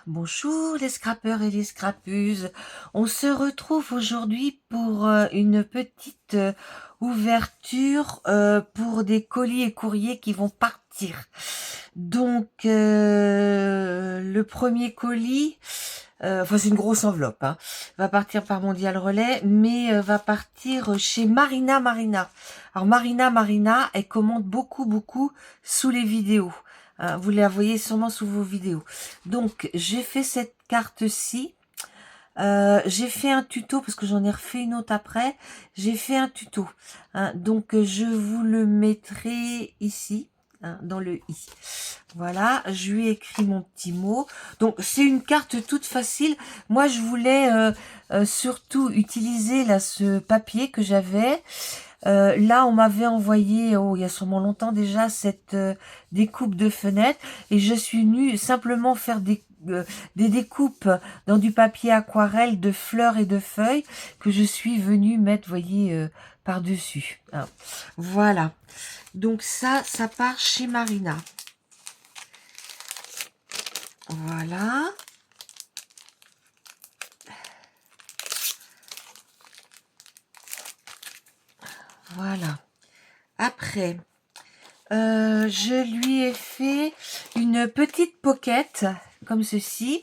Bonjour les scrappeurs et les scrappeuses. On se retrouve aujourd'hui pour une petite ouverture pour des colis et courriers qui vont partir. Donc le premier colis, enfin c'est une grosse enveloppe, hein, va partir par Mondial Relais, mais va partir chez Marina Marina. Alors Marina, elle commande beaucoup sous les vidéos. Hein, vous la voyez sûrement sous vos vidéos. Donc j'ai fait cette carte-ci. J'ai fait un tuto parce que j'en ai refait une autre après. J'ai fait un tuto. Hein, donc je vous le mettrai ici. Hein, dans le i. Voilà, je lui ai écrit mon petit mot. Donc c'est une carte toute facile. Moi je voulais surtout utiliser là ce papier que j'avais. Là, on m'avait envoyé, il y a sûrement longtemps déjà, cette découpe de fenêtres. Et je suis venue simplement faire des découpes dans du papier aquarelle de fleurs et de feuilles que je suis venue mettre, voyez, par-dessus. Hein. Voilà. Donc ça part chez Marina. Voilà. Voilà. Après, je lui ai fait une petite pocket, comme ceci.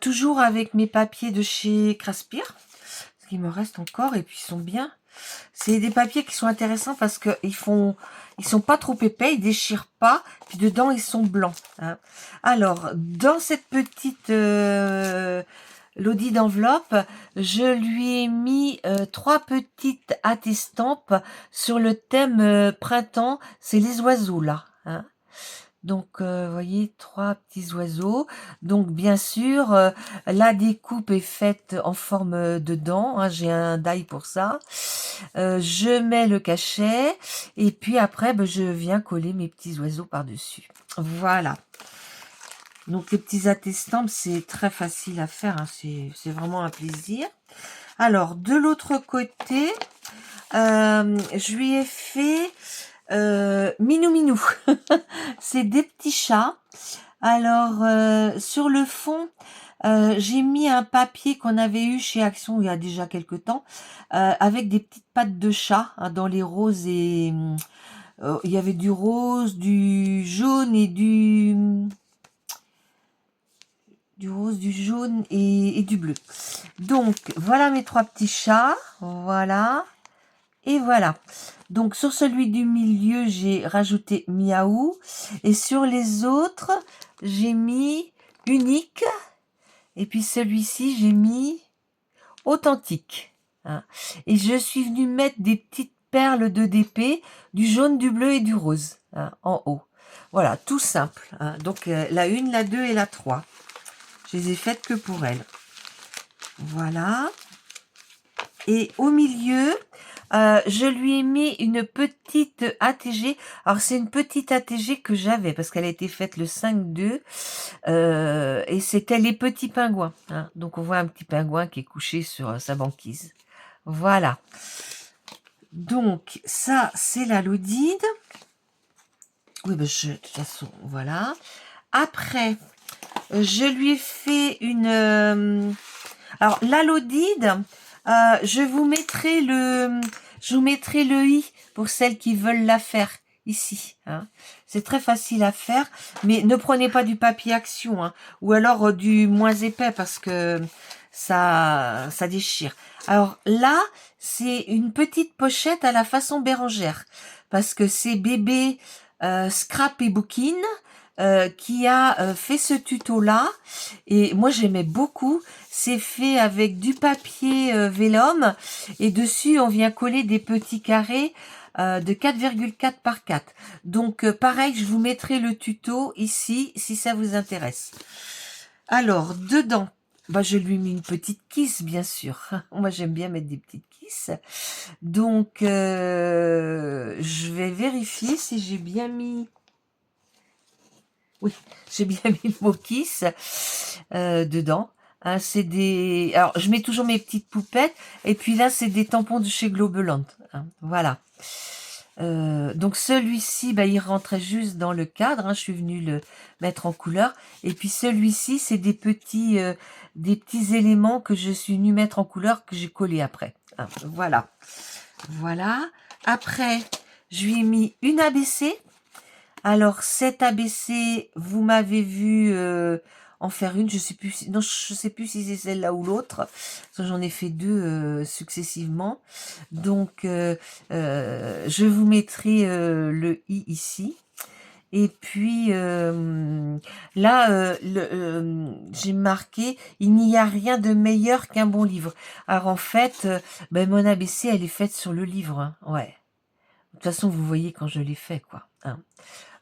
Toujours avec mes papiers de chez Craspire. Ce qui me reste encore, et puis ils sont bien. C'est des papiers qui sont intéressants parce que ils sont pas trop épais, ils déchirent pas, puis dedans ils sont blancs. Hein. Alors, dans cette petite Lodi d'enveloppe, je lui ai mis 3 petites attestampes sur le thème printemps, c'est les oiseaux là. Hein. Donc, vous voyez, 3 petits oiseaux. Donc, bien sûr, la découpe est faite en forme de dents. Hein, j'ai un die pour ça. Je mets le cachet. Et puis après, je viens coller mes petits oiseaux par-dessus. Voilà. Donc, les petits attestampes, c'est très facile à faire. Hein, c'est vraiment un plaisir. Alors, de l'autre côté, je lui ai fait... Minou. C'est des petits chats. Alors, sur le fond, j'ai mis un papier qu'on avait eu chez Action il y a déjà quelques temps, avec des petites pattes de chat hein, dans les roses et... il y avait du rose, du jaune et du rose, du jaune et du bleu. Donc, voilà mes 3 petits chats. Voilà. Et voilà. Donc, sur celui du milieu, j'ai rajouté miaou. Et sur les autres, j'ai mis unique. Et puis celui-ci, j'ai mis authentique. Hein. Et je suis venue mettre des petites perles de DP, du jaune, du bleu et du rose, hein, en haut. Voilà, tout simple. Hein. Donc, la 1, la 2 et la 3. Je les ai faites que pour elle. Voilà. Et au milieu, je lui ai mis une petite ATG. Alors, c'est une petite ATG que j'avais parce qu'elle a été faite le 5-2. Et c'était les petits pingouins. Hein. Donc, on voit un petit pingouin qui est couché sur sa banquise. Voilà. Donc, ça, c'est la Lodide. Oui, de toute façon, voilà. Après, je lui ai fait une... alors, la Lodide, je vous mettrai le i pour celles qui veulent la faire ici. Hein. C'est très facile à faire, mais ne prenez pas du papier Action, hein, ou alors du moins épais parce que ça déchire. Alors là, c'est une petite pochette à la façon Bérangère, parce que c'est bébé Scrap et Booking qui a fait ce tuto là, et moi j'aimais beaucoup. C'est fait avec du papier vélum et dessus on vient coller des petits carrés de 4,4 par 4. Donc pareil, je vous mettrai le tuto ici si ça vous intéresse. Alors dedans, je lui ai mis une petite kiss bien sûr. Moi j'aime bien mettre des petites kisses. Donc je vais vérifier si j'ai bien mis... Oui, j'ai bien mis le mot kiss dedans. Hein, c'est des... Alors, je mets toujours mes petites poupettes. Et puis là, c'est des tampons de chez Globeland. Hein, voilà. Donc celui-ci, bah, il rentrait juste dans le cadre, hein, je suis venue le mettre en couleur. Et puis celui-ci, c'est des petits éléments que je suis venue mettre en couleur que j'ai collé après. Hein, voilà. Voilà. Après, je lui ai mis une ABC. Alors, cette ABC, vous m'avez vu en faire une. Je sais plus si, non, je sais plus si c'est celle-là ou l'autre. J'en ai fait deux successivement. Donc, je vous mettrai le i ici. Et puis là, j'ai marqué, il n'y a rien de meilleur qu'un bon livre. Alors en fait, ben, mon ABC, elle est faite sur le livre. Hein. Ouais. De toute façon, vous voyez quand je l'ai fait, quoi. Hein.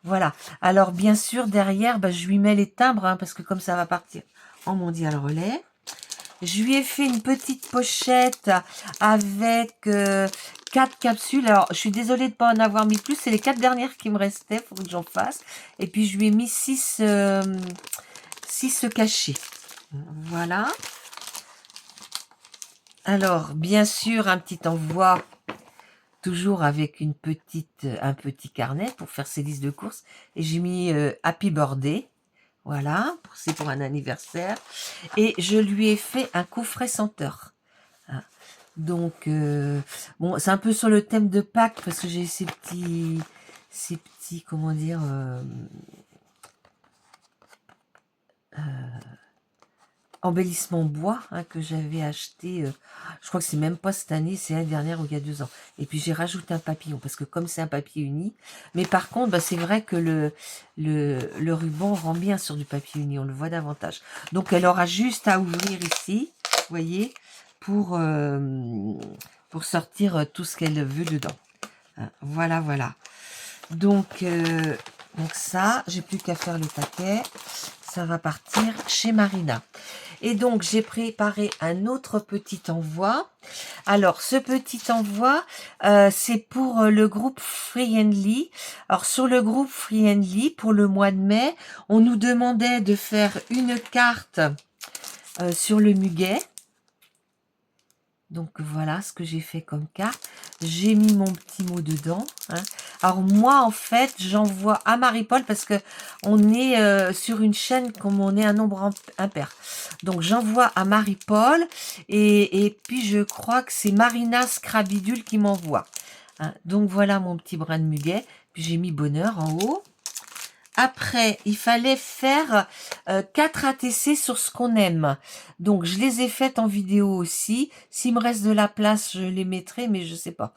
Voilà. Alors, bien sûr, derrière, bah, je lui mets les timbres, hein, parce que comme ça va partir en mondial relais. Je lui ai fait une petite pochette avec 4 capsules. Alors, je suis désolée de ne pas en avoir mis plus. C'est les 4 dernières qui me restaient. Il faut que j'en fasse. Et puis, je lui ai mis 6 cachés. Voilà. Alors, bien sûr, un petit envoi toujours avec un petit carnet pour faire ses listes de courses. Et j'ai mis Happy Birthday. Voilà, c'est pour un anniversaire. Et je lui ai fait un coffret senteur. Hein. Donc, bon, c'est un peu sur le thème de Pâques parce que j'ai ces petits, comment dire, embellissement bois hein, que j'avais acheté, je crois que c'est même pas cette année, c'est l'année dernière ou il y a 2 ans. Et puis j'ai rajouté un papillon parce que comme c'est un papier uni, mais par contre bah, c'est vrai que le ruban rend bien sur du papier uni, on le voit davantage. Donc elle aura juste à ouvrir ici, vous voyez, pour sortir tout ce qu'elle veut dedans. Hein, voilà, voilà. Donc ça, j'ai plus qu'à faire le paquet. Ça va partir chez Marina. Et donc, j'ai préparé un autre petit envoi. Alors, ce petit envoi, c'est pour le groupe Friendly. Alors, sur le groupe Friendly, pour le mois de mai, on nous demandait de faire une carte sur le muguet. Donc voilà ce que j'ai fait comme carte. J'ai mis mon petit mot dedans. Hein. Alors moi en fait j'envoie à Marie-Paul parce que on est sur une chaîne comme on est un nombre impair. Donc j'envoie à Marie-Paul et puis je crois que c'est Marina Scrabidule qui m'envoie. Hein. Donc voilà mon petit brin de muguet. Puis j'ai mis bonheur en haut. Après, il fallait faire 4 ATC sur ce qu'on aime. Donc, je les ai faites en vidéo aussi. S'il me reste de la place, je les mettrai, mais je sais pas.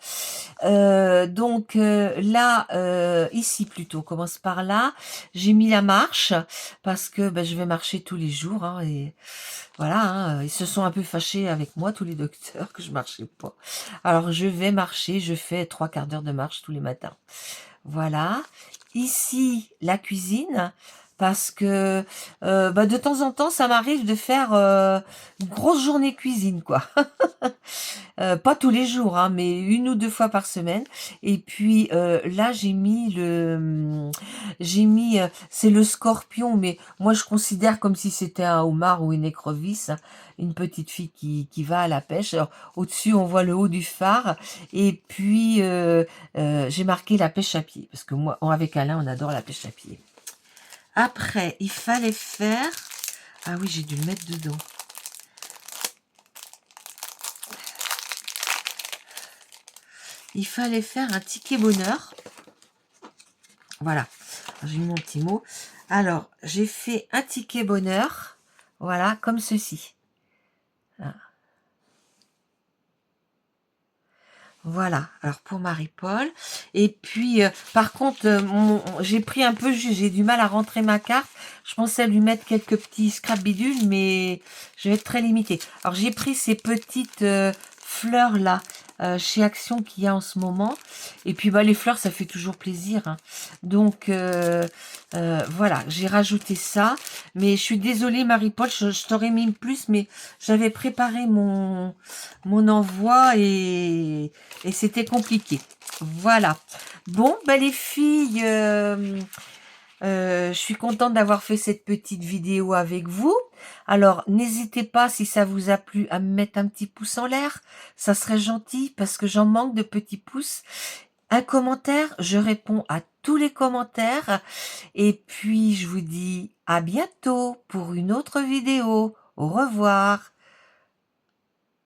Donc, là, ici plutôt, on commence par là. J'ai mis la marche parce que je vais marcher tous les jours. Hein, et voilà, hein, ils se sont un peu fâchés avec moi, tous les docteurs, que je marchais pas. Alors, je vais marcher. Je fais 3/4 d'heure de marche tous les matins. Voilà. Ici, la cuisine, parce que de temps en temps, ça m'arrive de faire une grosse journée cuisine, quoi. Pas tous les jours, hein, mais 1 ou 2 fois par semaine. Et puis là, c'est le scorpion, mais moi je considère comme si c'était un homard ou une écrevisse, hein, une petite fille qui va à la pêche. Alors au-dessus, on voit le haut du phare. Et puis j'ai marqué la pêche à pied, parce que moi, avec Alain, on adore la pêche à pied. Après, il fallait faire... Ah oui, j'ai dû le mettre dedans. Il fallait faire un ticket bonheur. Voilà, j'ai mis mon petit mot. Alors, j'ai fait un ticket bonheur. Voilà, comme ceci. Voilà, alors pour Marie-Paul. Et puis, par contre, j'ai pris un peu juste, j'ai du mal à rentrer ma carte. Je pensais lui mettre quelques petits scrap bidules, mais je vais être très limitée. Alors, j'ai pris ces petites fleurs là, chez Action qu'il y a en ce moment. Et puis, les fleurs, ça fait toujours plaisir. Hein. Donc, voilà, j'ai rajouté ça. Mais je suis désolée, Marie-Paul, je t'aurais mis plus, mais j'avais préparé mon envoi et c'était compliqué. Voilà. Bon, les filles, je suis contente d'avoir fait cette petite vidéo avec vous. Alors, n'hésitez pas, si ça vous a plu, à me mettre un petit pouce en l'air. Ça serait gentil parce que j'en manque de petits pouces. un commentaire, je réponds à tous les commentaires. Et puis, je vous dis à bientôt pour une autre vidéo. Au revoir.